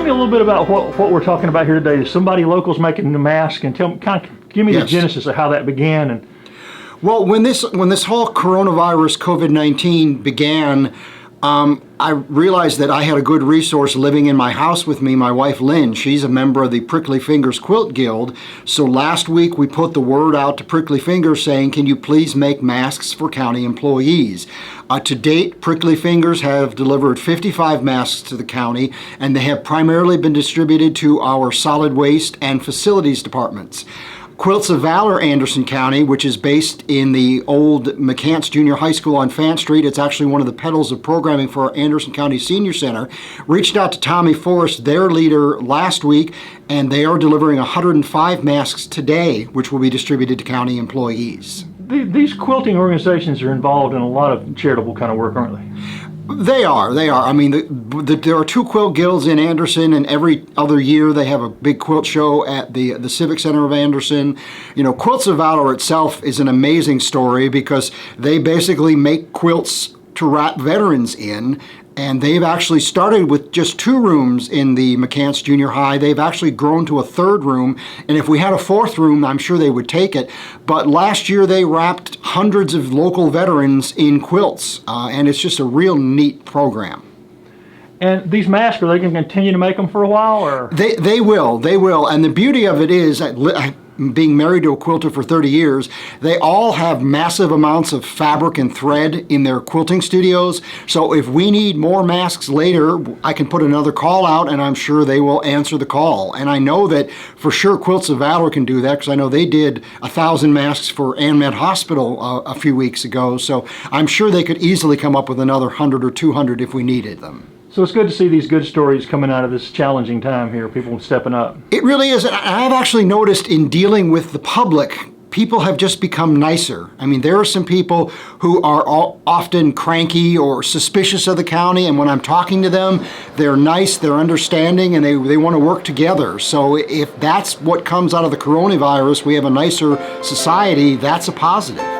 me a little bit about what we're talking about here today. Somebody local's making the mask, and give me the genesis of how that began. And well, when this whole coronavirus COVID-19 began, I realized that I had a good resource living in my house with me, my wife Lynn. She's a member of the Prickly Fingers Quilt Guild. So last week we put the word out to Prickly Fingers saying, can you please make masks for county employees? To date, Prickly Fingers have delivered 55 masks to the county, and they have primarily been distributed to our solid waste and facilities departments. Quilts of Valor Anderson County, which is based in the old McCants Junior High School on Fant Street, it's actually one of the pedals of programming for our Anderson County Senior Center, reached out to Tommy Forrest, their leader, last week, and they are delivering 105 masks today, which will be distributed to county employees. These quilting organizations are involved in a lot of charitable kind of work, aren't they? They are. I mean, there are 2 quilt guilds in Anderson, and every other year they have a big quilt show at the Civic Center of Anderson. You know, Quilts of Valor itself is an amazing story because they basically make quilts to wrap veterans in, and they've actually started with just 2 rooms in the McCants Junior High. They've actually grown to a 3rd room, and if we had a 4th room, I'm sure they would take it. But last year they wrapped hundreds of local veterans in quilts, and it's just a real neat program. And these masks, are they going to continue to make them for a while, or? They will, and the beauty of it is, being married to a quilter for 30 years, they all have massive amounts of fabric and thread in their quilting studios. So if we need more masks later, I can put another call out, and I'm sure they will answer the call. And I know that for sure Quilts of Valor can do that, because I know they did 1,000 masks for AnMed Hospital a few weeks ago. So I'm sure they could easily come up with another 100 or 200 if we needed them. So it's good to see these good stories coming out of this challenging time here, people stepping up. It really is. I've actually noticed in dealing with the public, people have just become nicer. I mean, there are some people who are often cranky or suspicious of the county, and when I'm talking to them, they're nice, they're understanding, and they want to work together. So if that's what comes out of the coronavirus, we have a nicer society, that's a positive.